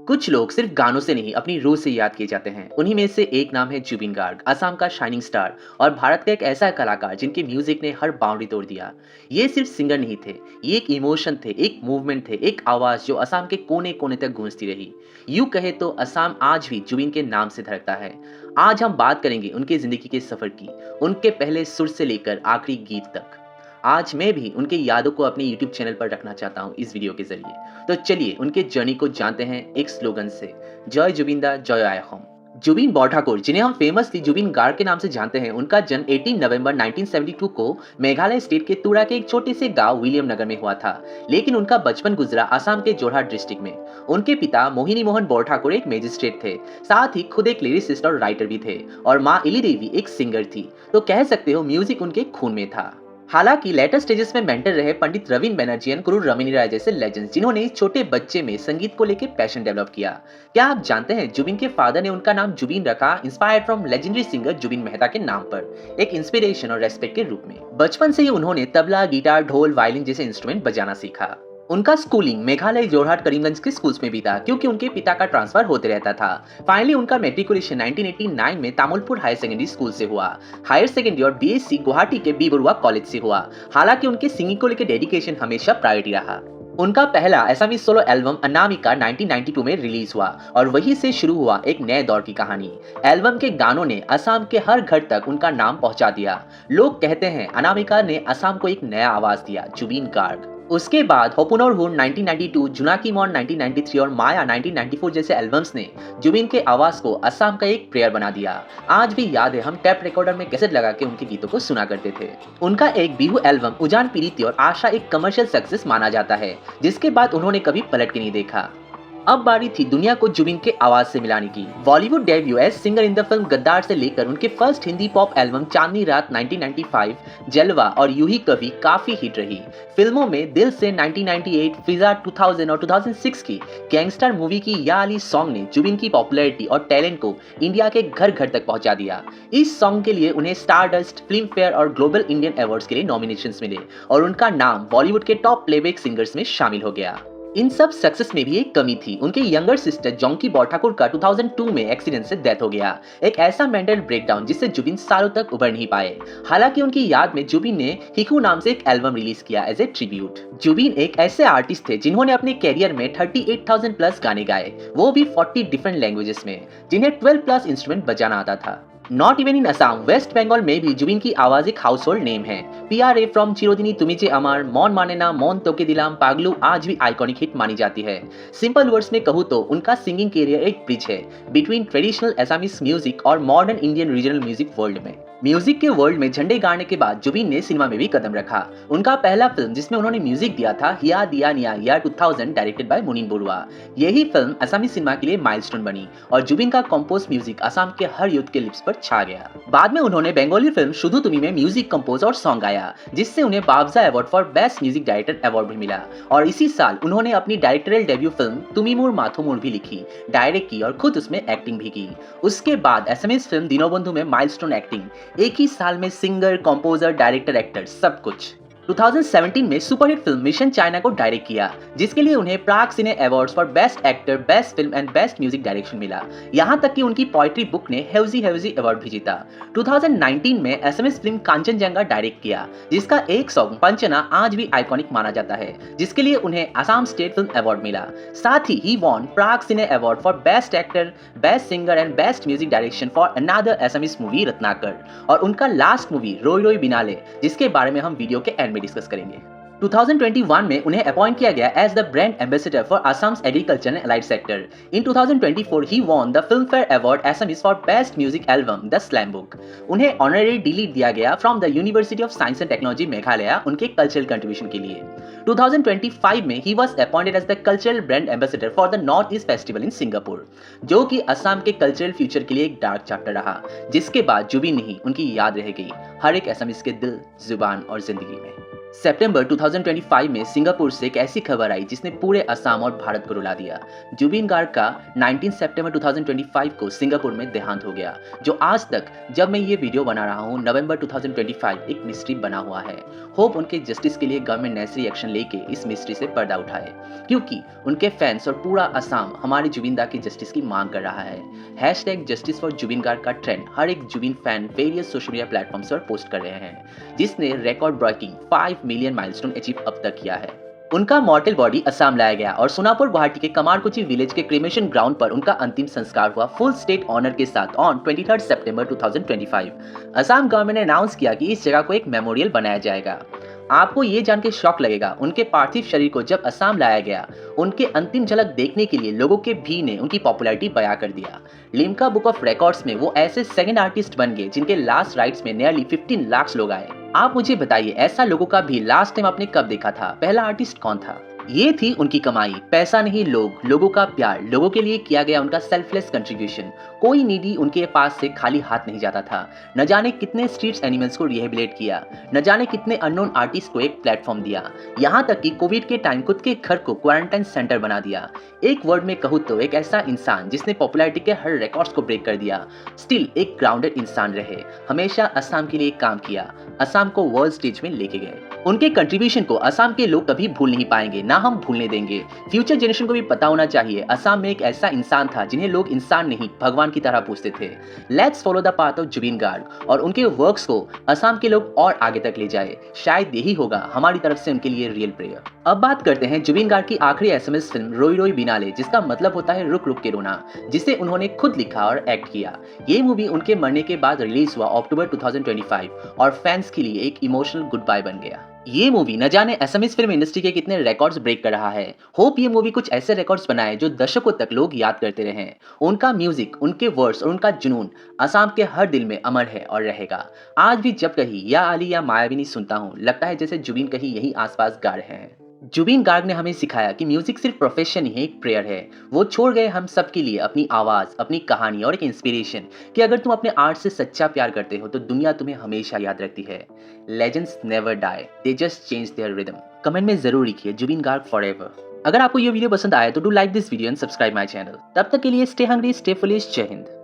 कुछ लोग सिर्फ गानों से नहीं अपनी रूह से याद किए जाते हैं। उन्हीं में से एक नाम है जुबिन गार्ग, असम का शाइनिंग स्टार और भारत का एक ऐसा कलाकार जिनके म्यूजिक ने हर बाउंड्री तोड़ दिया। ये सिर्फ सिंगर नहीं थे, ये एक इमोशन थे, एक मूवमेंट थे, एक आवाज जो असम के कोने कोने तक गूंजती रही। यूं कहे तो असम आज भी जुबिन के नाम से धड़कता है। आज हम बात करेंगे उनकी जिंदगी के सफर की, उनके पहले सुर से लेकर आखिरी गीत तक। आज मैं भी उनकी यादों को अपने YouTube चैनल पर रखना चाहता हूँ इस वीडियो के जरिए। तो चलिए उनके जर्नी को जानते हैं एक स्लोगन से, जय जुबिंदा जय आय होम। जुबिन बौठाकुर, जिन्हें हम फेमसली जुबिन गार्ग के नाम से जानते हैं, उनका जन्म 18 नवंबर 1972 को मेघालय स्टेट के तुरा के एक छोटे से गांव विलियम नगर में हुआ था। लेकिन उनका बचपन गुजरा असम के जोरहाट डिस्ट्रिक्ट में। उनके पिता मोहिनी मोहन बौठाकुर एक मैजिस्ट्रेट थे, साथ ही खुद एक लिरिसिस्ट और राइटर भी थे, और माँ इली देवी एक सिंगर थी। तो कह सकते हो म्यूजिक उनके खून में था। हालांकि लेटर स्टेजेस में मेंटर रहे पंडित रवीन बैनर्जी और गुरु रमनी राय जैसे लेजेंड्स, जिन्होंने इस छोटे बच्चे में संगीत को लेकर पैशन डेवलप किया। क्या आप जानते हैं जुबिन के फादर ने उनका नाम जुबिन रखा inspired from legendary singer Zubin Mehta के नाम पर, एक इंस्पिरेशन और रेस्पेक्ट के रूप में। बचपन से ही उन्होंने तबला, गिटार, ढोल, वायलिन जैसे इंस्ट्रूमेंट बजाना सीखा। उनका स्कूलिंग मेघालय, जोरहाट, करीमगंज के स्कूल्स में बीता, क्योंकि उनके पिता का ट्रांसफर होते रहता था। फाइनली उनका मेट्रिकुलेशन 1989 में तामुलपुर हायर सेकेंडरी स्कूल से हुआ। हायर सेकेंडरी और बीएससी गुवाहाटी के बी बरुआ कॉलेज से हुआ। हालांकि उनके सिंगिंग को लेकर डेडिकेशन हमेशा प्रायोरिटी रहा। उनका पहला असमी सोलो एल्बम अनामिका 1992 में रिलीज हुआ और वहीं से शुरू हुआ एक नए दौर की कहानी। एल्बम के गानों ने असम के हर घर तक उनका नाम पहुंचा दिया। लोग कहते हैं अनामिका ने असम को एक नया आवाज दिया, जुबिन गार्ग। उसके बाद होपुनोर हुन 1992, जुनाकी मॉन 1993 और माया 1994 जैसे एल्बम्स ने जुबिन के आवाज को असम का एक प्रेयर बना दिया। आज भी याद है, हम टेप रिकॉर्डर में कैसेट लगा के उनके गीतों को सुना करते थे। उनका एक बिहू एल्बम उजान पीरीति और आशा एक कमर्शियल सक्सेस माना जाता है, जिसके बाद उन्होंने कभी पलट के नहीं देखा। अब बारी थी दुनिया को जुबिन के आवाज से मिलाने की। Bollywood debut as singer in the film Gaddaar से लेकर उनके first Hindi pop album Chandni Raat 1995, जलवा और यूं ही कभी काफी हिट रही। फिल्मों में दिल से 1998, फिजा 2000 और 2006 की गैंगस्टर मूवी की या अली सॉन्ग ने जुबिन की पॉपुलैरिटी और टैलेंट को इंडिया के घर घर तक पहुंचा दिया। इस सॉन्ग के लिए उन्हें स्टारडस्ट, फिल्म फेयर और ग्लोबल इंडियन अवार्ड्स के लिए नॉमिनेशंस मिले और उनका नाम बॉलीवुड के टॉप प्लेबैक सिंगर्स में शामिल हो गया। इन सब सक्सेस में भी एक कमी थी। उनके यंगर सिस्टर जोंकी बौठाकुर का 2002 में एक्सीडेंट से डेथ हो गया, एक ऐसा मेंटल ब्रेकडाउन जिससे जुबिन सालों तक उभर नहीं पाए। हालांकि उनकी याद में जुबिन ने हिकू नाम से एक एल्बम रिलीज किया एज ए ट्रिब्यूट। जुबिन एक ऐसे आर्टिस्ट थे जिन्होंने अपने कैरियर में 38,000 प्लस गाने गाए, वो भी 40 डिफरेंट लैंग्वेजेस में, जिन्हें 12 प्लस इंस्ट्रूमेंट बजाना आता था। Not even in Assam, West Bengal में भी जुबिन की आवाज एक हाउस होल्ड नेम है। PRA फ्रॉम चिरोदिनी तुमिचे अमर, मौन मानेना, मौन तोके दिलाम, पागलू आज भी आइकॉनिक हिट मानी जाती है। सिंपल वर्ड्स में कहूँ तो उनका सिंगिंग कैरियर एक ब्रिज है बिटवीन ट्रेडिशनल असमीज म्यूजिक और modern Indian regional music world में। म्यूजिक के वर्ल्ड में झंडे गाड़ने के बाद जुबिन ने सिनेमा में भी कदम रखा। उनका पहला फिल्म जिसमें उन्होंने म्यूजिक दिया था हिया दिया निया या 2000, डायरेक्टेड बाय मुनीन बरुआ। यही फिल्म असमी सिनेमा के लिए माइलस्टोन बनी और जुबिन का कंपोज म्यूजिक असम के हर यूथ के लिप्स पर छा गया। बाद में उन्होंने बंगाली फिल्म शुधु तुमी में म्यूजिक कंपोज और सॉन्ग गाया, जिससे उन्हें बावजा award for best music director award भी मिला। और इसी साल उन्होंने अपनी डायरेक्टोरियल डेब्यू फिल्म तुमीमुर माथुमुर भी लिखी, डायरेक्ट की और खुद उसमें एक्टिंग भी की। उसके बाद असमीज फिल्म दीनबंधु में माइलस्टोन एक्टिंग, एक ही साल में सिंगर, कंपोजर, डायरेक्टर, एक्टर सब कुछ। 2017 में सुपरहिट फिल्म मिशन चाइना को डायरेक्ट किया, जिसके लिए उन्हें Prag cine awards for best actor, best film and best music direction मिला। यहाँ तक कि उनकी पोएट्री बुक ने हेवजी हेवजी अवार्ड भी जीता। 2019 में एसएमएस फिल्म कांचनजंगा डायरेक्ट किया, जिसका एक सॉन्ग पंचना आज भी आइकॉनिक माना जाता है, जिसके लिए उन्हें असम स्टेट फिल्म अवार्ड मिला। साथ ही won Prag cine award for best actor, best singer and best music direction for another SMS movie Ratnakar और उनका लास्ट मूवी रोई रोई बिनाले, जिसके बारे में हम वीडियो के एंड में डिस्कस करेंगे। 2021 में उन्हें अपॉइंट किया गया as the brand ambassador for Assam's agriculture and allied sector. In 2024 he won the Filmfare award Assamese for best music album the slam book. उन्हें ऑनररी डीलिट दिया गया from the university of science and technology Meghalaya उनके cultural contribution के लिए। 2025 में he was appointed as the cultural brand ambassador for the north east festival in Singapore, जो कि असम के कल्चरल फ्यूचर के लिए एक डार्क चैप्टर रहा, जिसके बाद जुबिन नहीं उनकी याद रह गई हर एक असमीज के दिल, जुबान और जिंदगी में। सितंबर 2025 में सिंगापुर से एक ऐसी खबर आई जिसने पूरे असम और भारत को रुला दिया। जुबिन गार्ग का 19 सितंबर 2025 को सिंगापुर में देहांत हो गया, जो आज तक जब मैं ये वीडियो बना रहा हूँ नवंबर 2025 एक मिस्ट्री बना हुआ है। होप उनके जस्टिस के लिए गवर्नमेंट नेसेसरी एक्शन लेके इस मिस्ट्री से पर्दा उठाए, क्योंकि उनके फैंस और पूरा असम हमारे जुबिन दा की जस्टिस की मांग कर रहा है। Hashtag justice for Zubeen Garg का ट्रेंड हर एक Zubeen fan various social media platforms पर पोस्ट कर रहे हैं, जिसने record breaking 5 million milestone achieve अब तक किया है। उनका मॉर्टल बॉडी असम लाया गया और सोनापुर गुवाहाटी के कमारकुची विलेज के क्रिमेशन ग्राउंड पर उनका अंतिम संस्कार हुआ फुल स्टेट ऑनर के साथ ऑन 23 सितंबर 2025। असम गवर्नमेंट ने अनाउंस किया कि इस जगह को एक मेमोरियल बनाया जाएगा। आपको ये जान के शौक लगेगा, उनके पार्थिव शरीर को जब असम लाया गया, उनके अंतिम झलक देखने के लिए लोगों के भीड़ ने उनकी पॉपुलैरिटी बयां कर दिया। लिम्का बुक ऑफ रिकॉर्ड्स में वो ऐसे सेकंड आर्टिस्ट बन गए जिनके लास्ट राइट्स में नियरली 15 लाख लोग आए। आप मुझे बताइए, ऐसा लोगों का भी लास्ट टाइम आपने कब देखा था? पहला आर्टिस्ट कौन था? ये थी उनकी कमाई, पैसा नहीं, लोगों का प्यार, लोगों के लिए किया गया उनका सेल्फलेस कंट्रीब्यूशन। कोई नीडी उनके पास से खाली हाथ नहीं जाता था। न जाने कितने स्ट्रीट्स एनिमल्स को रिहेबिलिटेट किया, न जाने कितने अननोन आर्टिस्ट को एक प्लेटफॉर्म दिया, यहाँ तक कि कोविड के टाइम खुद के घर को क्वारंटाइन सेंटर बना दिया। एक वर्ड में कहूँ तो एक ऐसा इंसान जिसने पॉपुलैरिटी के हर रिकॉर्ड्स को ब्रेक कर दिया, स्टिल एक ग्राउंडेड इंसान रहे, हमेशा असम के लिए काम किया, असम को वर्ल्ड स्टेज में लेके गए। उनके कंट्रीब्यूशन को असम के लोग कभी भूल नहीं पाएंगे, ना हम भूलने देंगे। फ्यूचर जनरेशन को भी पता होना चाहिए असम में एक ऐसा इंसान था जिन्हें लोग इंसान नहीं भगवान की तरह पूछते थे। Let's follow the path of Zubeen Garg और उनके वर्क्स को असम के लोग और आगे तक ले जाए। शायद यही होगा हमारी तरफ से उनके लिए रियल प्रेयर। अब बात करते हैं जुबिन गार्ग की आखिरी एसएमएस फिल्म रोई रोई बिनाले, जिसका मतलब होता है रुक रुक के रोना, जिसे उन्होंने खुद लिखा और एक्ट किया। ये मूवी उनके मरने के बाद रिलीज हुआ अक्टूबर 2025 और फैंस के लिए एक इमोशनल गुड बाय बन गया। ये मूवी न जाने असमीज फिल्म इंडस्ट्री के कितने रिकॉर्ड्स ब्रेक कर रहा है। होप ये मूवी कुछ ऐसे रिकॉर्ड्स बनाए जो दशकों तक लोग याद करते रहें। उनका म्यूजिक, उनके वर्ड्स और उनका जुनून असम के हर दिल में अमर है और रहेगा। आज भी जब कहीं या अली या मायाविनी सुनता हूँ, लगता है जैसे जुबिन कहीं यहीं आसपास गा रहे हैं। जुबिन गार्ग ने हमें सिखाया कि म्यूजिक सिर्फ प्रोफेशन नहीं है, एक प्रेयर है। वो छोड़ गए हम सब के लिए अपनी आवाज, अपनी कहानी और एक इंस्पिरेशन कि अगर तुम अपने आर्ट से सच्चा प्यार करते हो तो दुनिया तुम्हें हमेशा याद रखती है। Legends never die, they just change their rhythm. Comment में जरूर लिखिए जुबिन गार्ग फॉरएवर। अगर आपको ये वीडियो पसंद आया तो do like this video and subscribe my channel. तब तक के लिए स्टे हंग्री, स्टे फुलिश, जय हिंद।